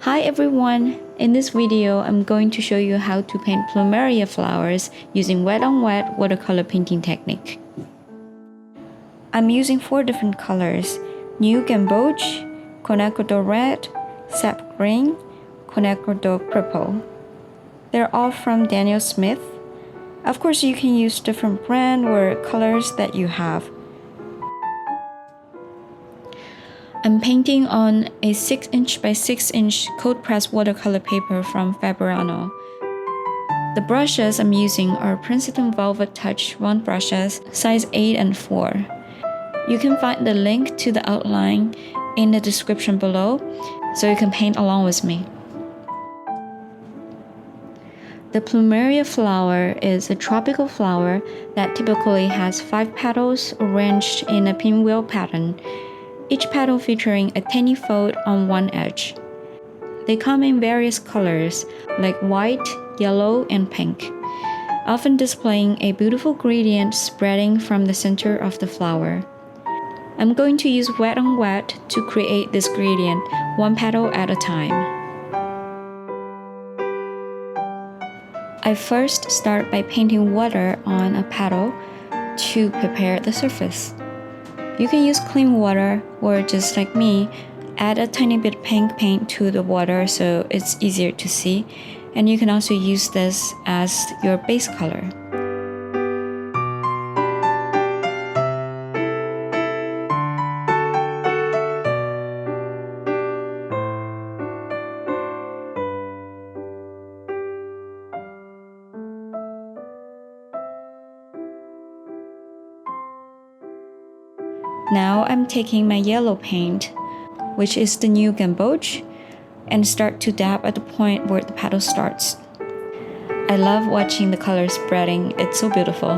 Hi everyone! In this video, I'm going to show you how to paint plumeria flowers using wet-on-wet watercolor painting technique. I'm using 4 different colors: New Gamboge, Quinacridone Red, Sap Green, Quinacridone Purple. They're all from Daniel Smith. Of course, you can use different brand or colors that you have. I'm painting on a 6" by 6" cold press watercolor paper from Fabriano. The brushes I'm using are Princeton Velvet Touch round brushes, size 8 and 4. You can find the link to the outline in the description below, so you can paint along with me. The plumeria flower is a tropical flower that typically has 5 petals arranged in a pinwheel pattern, each petal featuring a tiny fold on one edge. They come in various colors like white, yellow, and pink, often displaying a beautiful gradient spreading from the center of the flower. I'm going to use wet on wet to create this gradient, one petal at a time. I first start by painting water on a petal to prepare the surface. You can use clean water or just like me, add a tiny bit of pink paint to the water so it's easier to see, and you can also use this as your base color. Now I'm taking my yellow paint, which is the New Gamboge, and start to dab at the point where the petal starts. I love watching the colors spreading, it's so beautiful.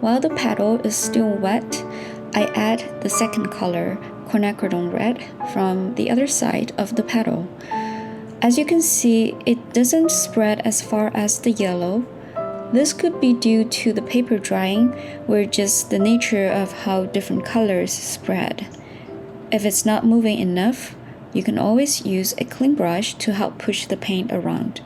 While the petal is still wet, I add the second color, Quinacridone Red, from the other side of the petal. As you can see, it doesn't spread as far as the yellow. This could be due to the paper drying or just the nature of how different colors spread. If it's not moving enough, you can always use a clean brush to help push the paint around.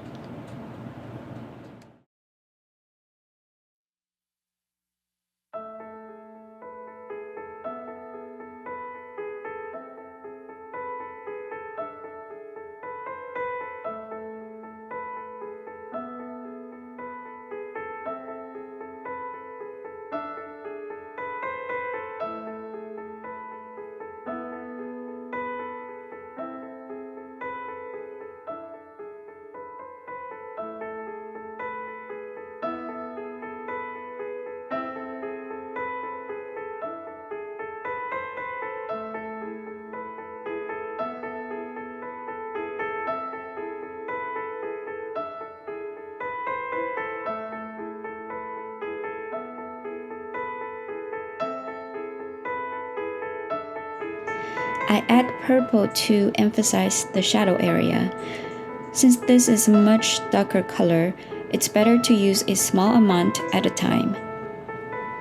I add purple to emphasize the shadow area. Since this is a much darker color, it's better to use a small amount at a time.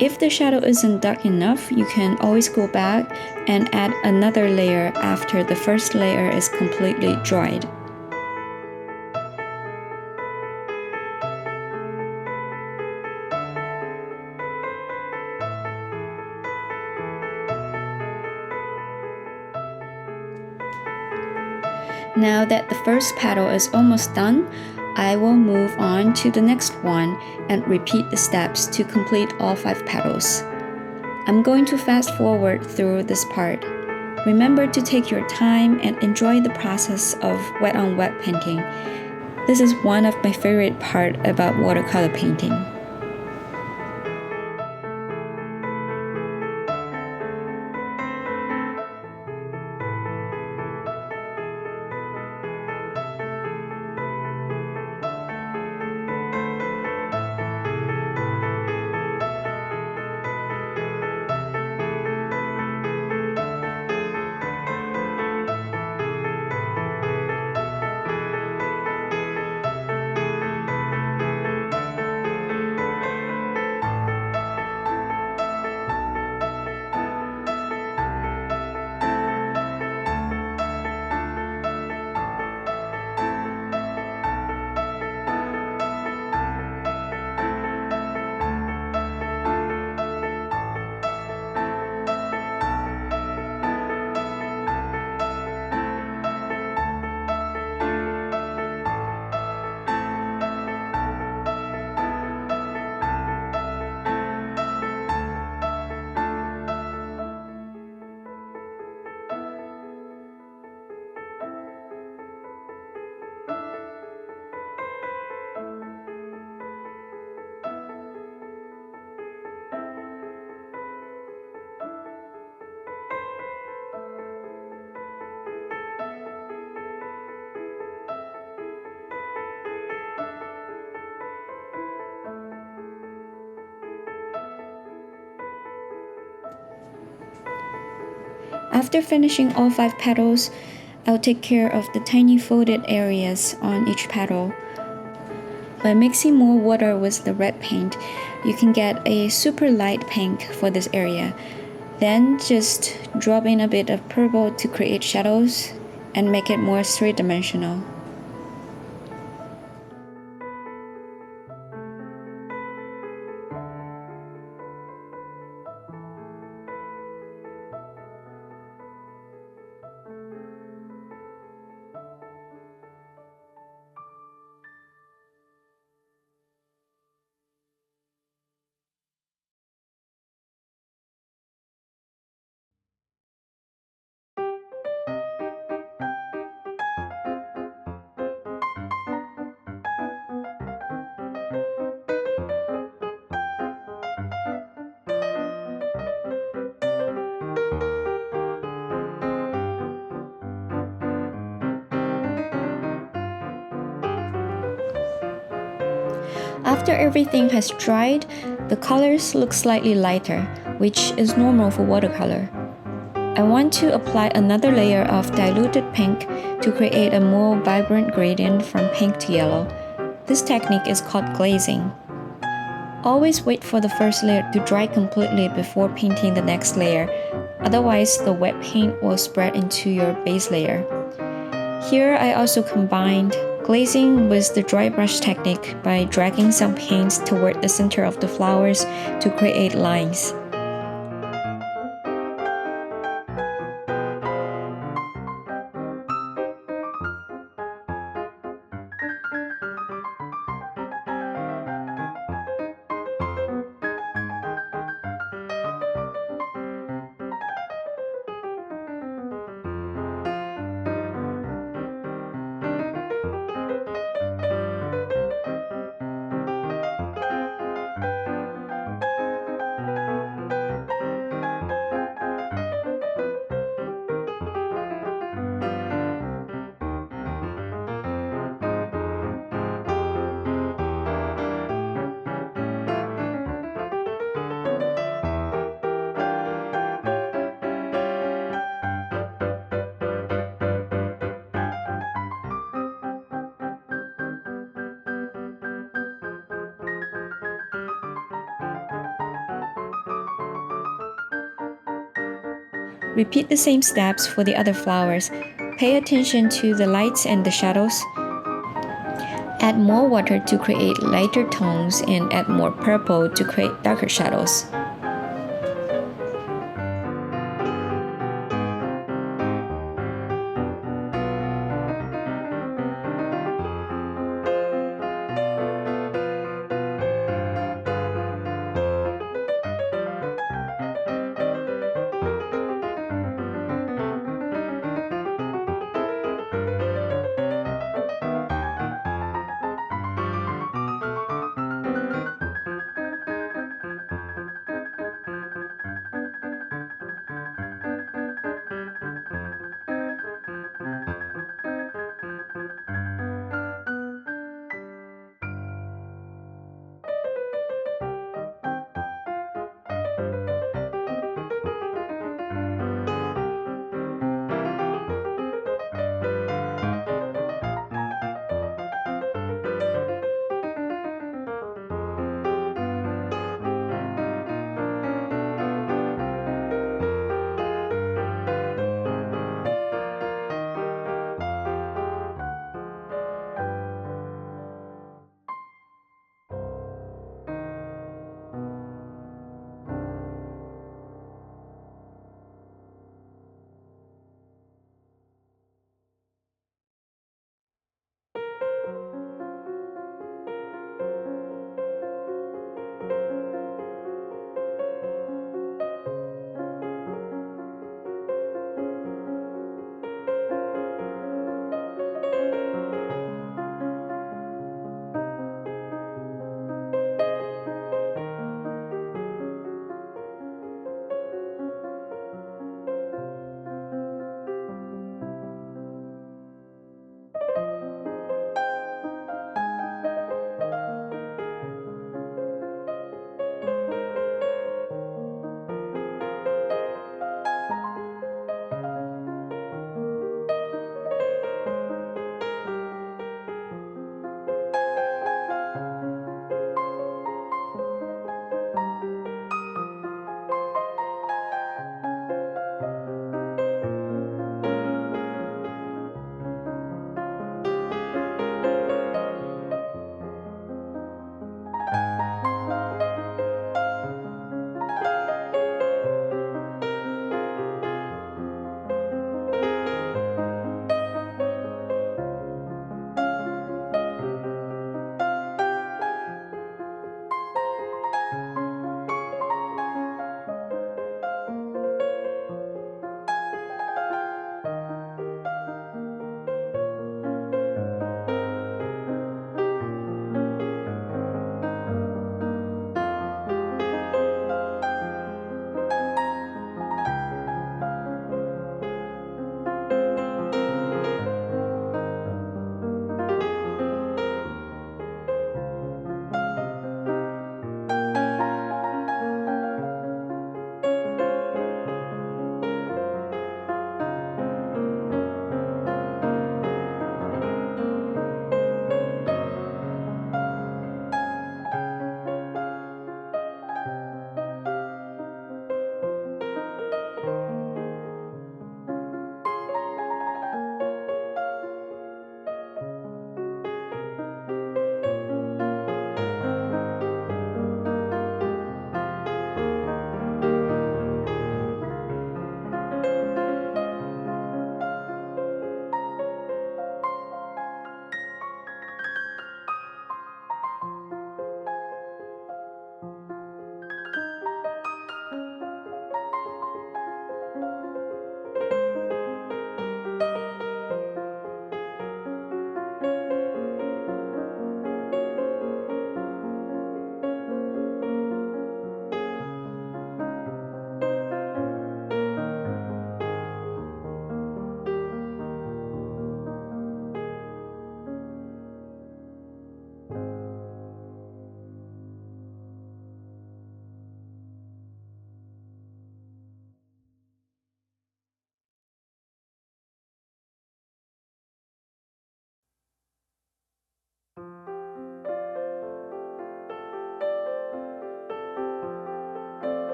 If the shadow isn't dark enough, you can always go back and add another layer after the first layer is completely dried. Now that the first petal is almost done, I will move on to the next one and repeat the steps to complete all 5 petals. I'm going to fast forward through this part. Remember to take your time and enjoy the process of wet on wet painting. This is one of my favorite parts about watercolor painting. After finishing all 5 petals, I'll take care of the tiny folded areas on each petal. By mixing more water with the red paint, you can get a super light pink for this area. Then just drop in a bit of purple to create shadows and make it more three-dimensional. After everything has dried, the colors look slightly lighter, which is normal for watercolor. I want to apply another layer of diluted pink to create a more vibrant gradient from pink to yellow. This technique is called glazing. Always wait for the first layer to dry completely before painting the next layer, otherwise the wet paint will spread into your base layer. Here I also combined glazing with the dry brush technique by dragging some paints toward the center of the flowers to create lines. Repeat the same steps for the other flowers. Pay attention to the lights and the shadows. Add more water to create lighter tones and add more purple to create darker shadows.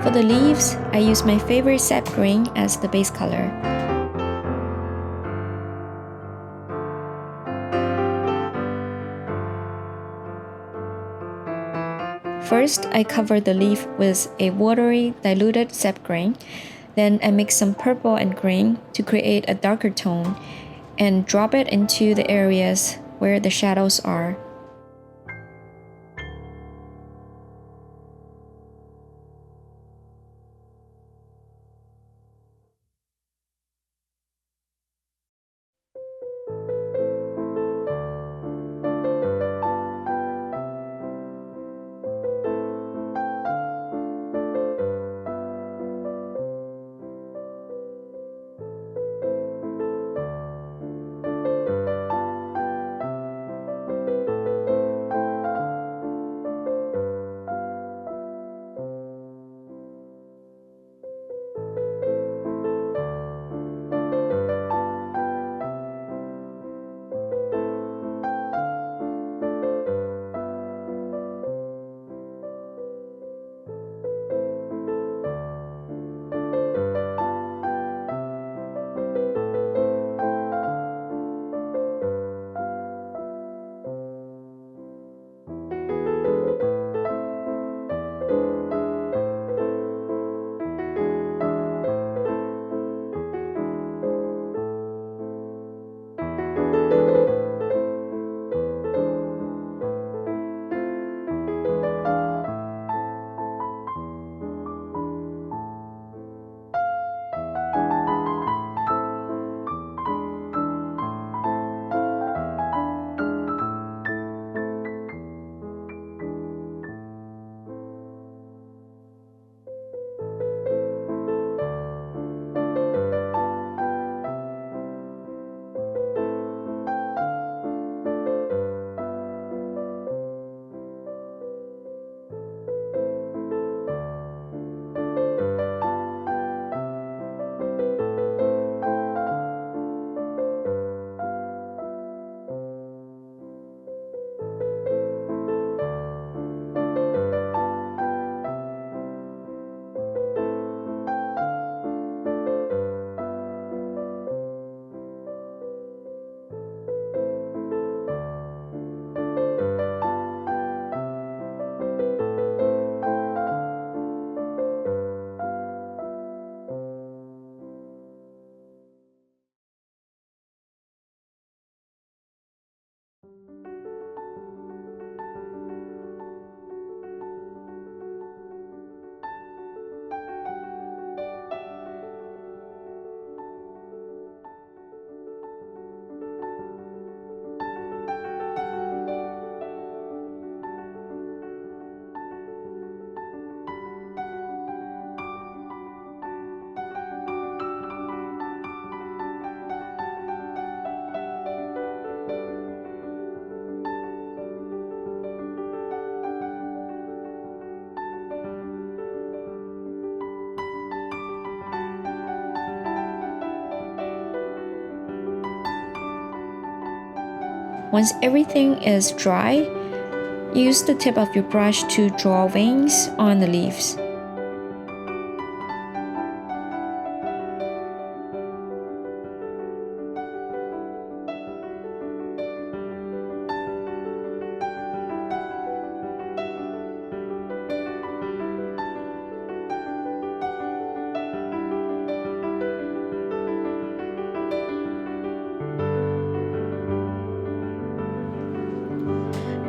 For the leaves, I use my favorite sap green as the base color. First, I cover the leaf with a watery, diluted sap green. Then I mix some purple and green to create a darker tone and drop it into the areas where the shadows are. Once everything is dry, use the tip of your brush to draw veins on the leaves.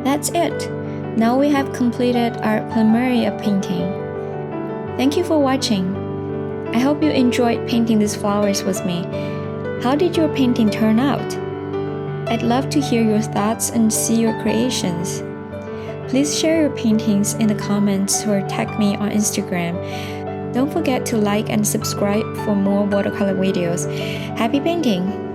That's it! Now we have completed our plumeria painting. Thank you for watching. I hope you enjoyed painting these flowers with me. How did your painting turn out? I'd love to hear your thoughts and see your creations. Please share your paintings in the comments or tag me on Instagram. Don't forget to like and subscribe for more watercolor videos. Happy painting!